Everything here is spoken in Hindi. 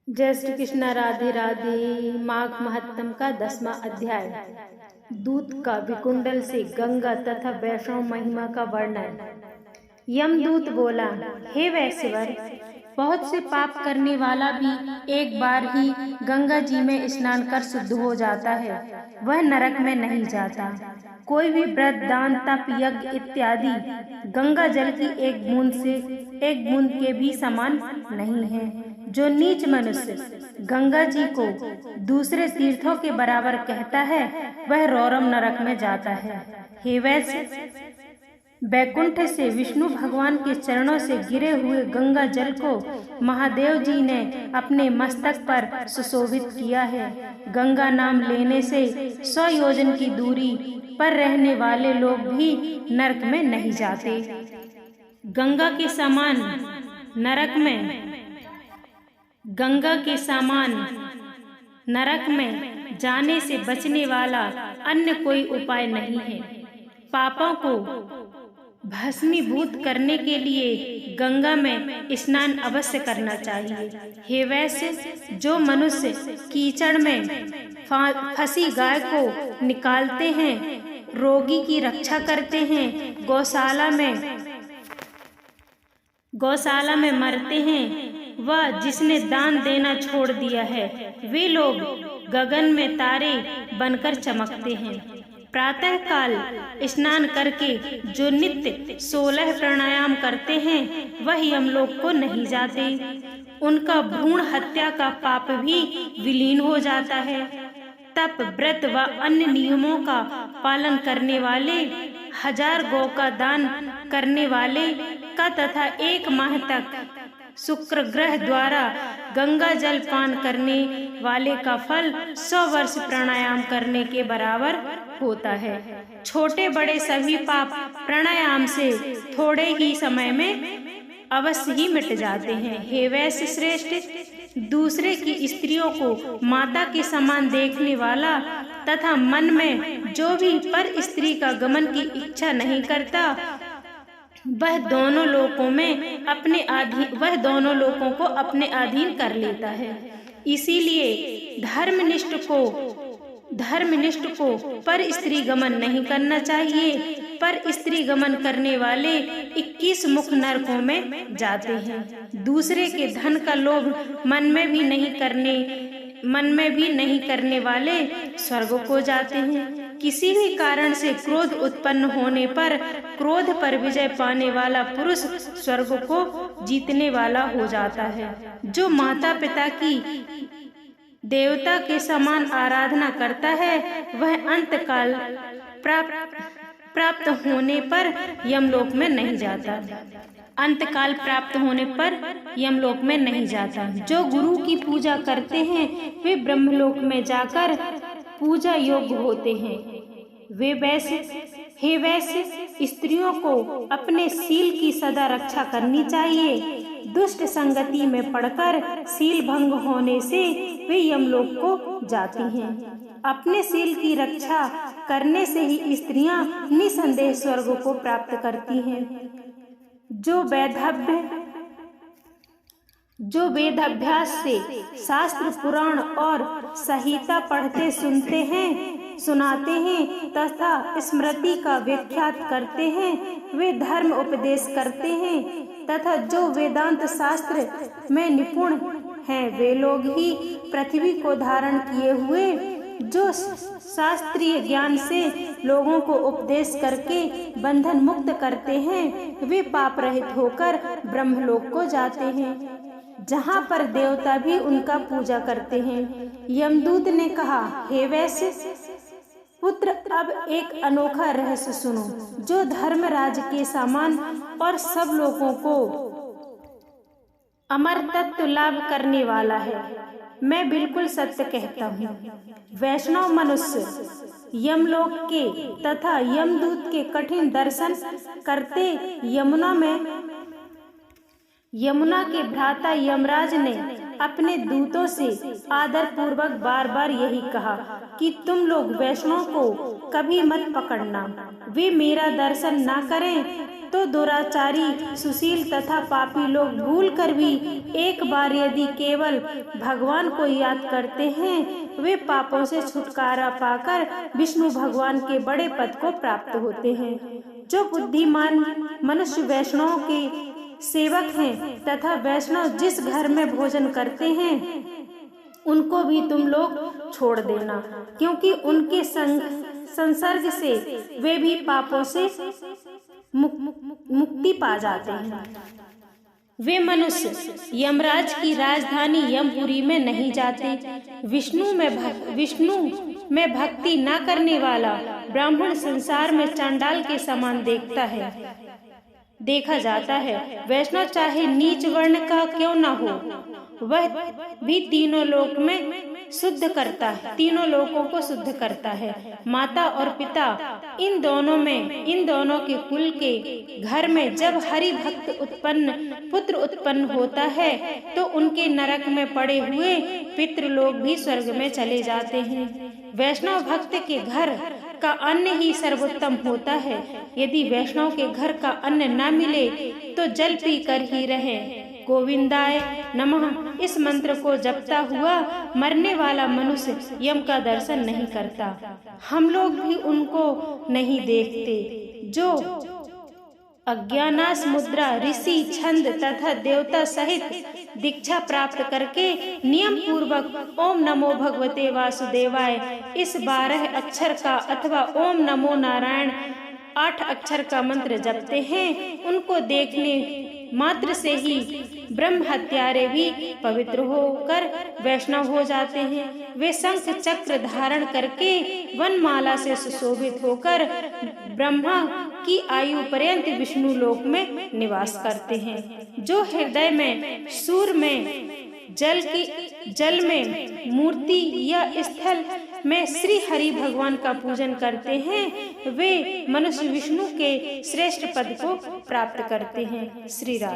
जय श्री कृष्ण। राधे राधे। माघ महात्म का 10वां अध्याय। दूत का विकुंडल से गंगा तथा वैष्णव महिमा का वर्णन। यमदूत बोला, हे वैश्वर, बहुत से पाप करने वाला भी एक बार ही गंगा जी में स्नान कर शुद्ध हो जाता है, वह नरक में नहीं जाता। कोई भी व्रत, दान, तप, यज्ञ इत्यादि गंगा जल की एक बूंद के भी समान नहीं है। जो नीच मनुष्य गंगा जी को दूसरे तीर्थों के बराबर कहता है, वह रौरव नरक में जाता है। हे वैश्य, बैकुंठ से विष्णु भगवान के चरणों से गिरे हुए गंगा जल को महादेव जी ने अपने मस्तक पर सुशोभित किया है। गंगा नाम लेने से 100 योजन की दूरी पर रहने वाले लोग भी नरक में नहीं जाते। गंगा के समान नरक में जाने से बचने वाला अन्य कोई उपाय नहीं है। पापों को भस्मीभूत करने के लिए गंगा में स्नान अवश्य करना चाहिए। हे वैश्य, जो मनुष्य कीचड़ में फंसी गाय को निकालते हैं, रोगी की रक्षा करते हैं, गौशाला में मरते हैं, वह जिसने दान देना छोड़ दिया है, वे लोग गगन में तारे बनकर चमकते हैं। प्रातः काल स्नान करके जो नित्य 16 प्राणायाम करते हैं, वह यमलोक को नहीं जाते। उनका भ्रूण हत्या का पाप भी विलीन हो जाता है। तप, व्रत व अन्य नियमों का पालन करने वाले, 1000 गौ का दान करने वाले का तथा 1 माह तक शुक्र ग्रह द्वारा गंगा जल पान करने वाले का फल 100 वर्ष प्राणायाम करने के बराबर होता है। छोटे बड़े सभी पाप प्राणायाम से थोड़े ही समय में अवश्य ही मिट जाते हैं। हे वैश्य श्रेष्ठ, दूसरे की स्त्रियों को माता के समान देखने वाला तथा मन में जो भी पर स्त्री का गमन की इच्छा नहीं करता, वह दोनों लोकों को अपने अधीन कर लेता है। इसीलिए धर्मनिष्ठ को पर स्त्री गमन नहीं करना चाहिए। पर स्त्री गमन करने वाले 21 मुख नरकों में जाते हैं। दूसरे के धन का लोभ मन में भी नहीं करने वाले स्वर्ग को जाते हैं। किसी भी कारण से क्रोध उत्पन्न होने पर क्रोध पर विजय पाने वाला पुरुष स्वर्ग को जीतने वाला हो जाता है। जो माता पिता की देवता के समान आराधना करता है, वह अंतकाल प्राप्त होने पर यमलोक में नहीं जाता। जो गुरु की पूजा करते हैं, वे ब्रह्मलोक में जाकर पूजा योग्य होते हैं। हे वैश्य, स्त्रियों को अपने शील की सदा रक्षा करनी चाहिए। दुष्ट संगति में पड़कर शील भंग होने से वे यमलोक को जाती हैं। अपने शील की रक्षा करने से ही स्त्रियां निसंदेह स्वर्ग को प्राप्त करती हैं। जो वेदाभ्यास से शास्त्र, पुराण और संहिता पढ़ते सुनाते हैं तथा स्मृति का व्याख्यात करते हैं, वे धर्म उपदेश करते हैं तथा जो वेदांत शास्त्र में निपुण हैं, वे लोग ही पृथ्वी को धारण किए हुए, जो शास्त्रीय ज्ञान से लोगों को उपदेश करके बंधन मुक्त करते हैं, वे पाप रहित होकर ब्रह्मलोक को जाते हैं, जहाँ पर देवता भी उनका पूजा करते हैं। यमदूत ने कहा, हे वैश्य पुत्र, अब एक अनोखा रहस्य सुनो, जो धर्मराज के समान और सब लोगों को अमर तत्व लाभ करने वाला है। मैं बिल्कुल सत्य कहता हूँ। वैष्णव मनुष्य यमलोक के तथा यमदूत के कठिन दर्शन करते यमुना के भ्राता यमराज ने अपने दूतों से आदर पूर्वक बार बार यही कहा कि तुम लोग वैष्णव को कभी मत पकड़ना। वे मेरा दर्शन ना करें तो दुराचारी, सुशील तथा पापी लोग भूल कर भी एक बार यदि केवल भगवान को याद करते हैं, वे पापों से छुटकारा पाकर विष्णु भगवान के बड़े पद को प्राप्त होते हैं। जो बुद्धिमान मनुष्य वैष्णव के सेवक हैं तथा वैष्णव जिस घर में भोजन करते हैं उनको भी तुम लोग छोड़ देना, क्योंकि उनके संसर्ग से वे भी पापों से मुक्ति पा जाते हैं। वे मनुष्य यमराज की राजधानी यमपुरी में नहीं जाते। विष्णु में भक्ति न करने वाला ब्राह्मण संसार में चांडाल के समान देखा जाता है। वैष्णव चाहे नीच वर्ण का क्यों न हो, वह भी तीनों लोक में शुद्ध करता है, तीनों लोकों को शुद्ध करता है। माता और पिता इन दोनों के कुल के घर में जब हरि भक्त पुत्र उत्पन्न होता है तो उनके नरक में पड़े हुए पितृलोक भी स्वर्ग में चले जाते हैं। वैष्णव भक्त के घर का अन्न ही सर्वोत्तम होता है। यदि वैष्णव के घर का अन्न न मिले तो जल पी कर ही रहें। गोविंदाय नमः इस मंत्र को जपता हुआ मरने वाला मनुष्य यम का दर्शन नहीं करता। हम लोग भी उनको नहीं देखते जो अज्ञानास मुद्रा, ऋषि, छंद तथा देवता सहित दीक्षा प्राप्त करके नियम पूर्वक ओम नमो भगवते वासुदेवाय इस 12 अक्षर का अथवा ओम नमो नारायण 8 अक्षर का मंत्र जपते हैं, उनको देखने मात्र से ही ब्रह्म हत्यारे भी पवित्र होकर वैष्णव हो जाते हैं। वे शंख चक्र धारण करके वनमाला से सुशोभित होकर ब्रह्मा की आयु पर्यंत विष्णु लोक में निवास करते हैं। जो हृदय में, सूर में, जल में, मूर्ति या स्थल में श्री हरि भगवान का पूजन करते हैं, वे मनुष्य विष्णु के श्रेष्ठ पद को प्राप्त करते हैं। श्री राम।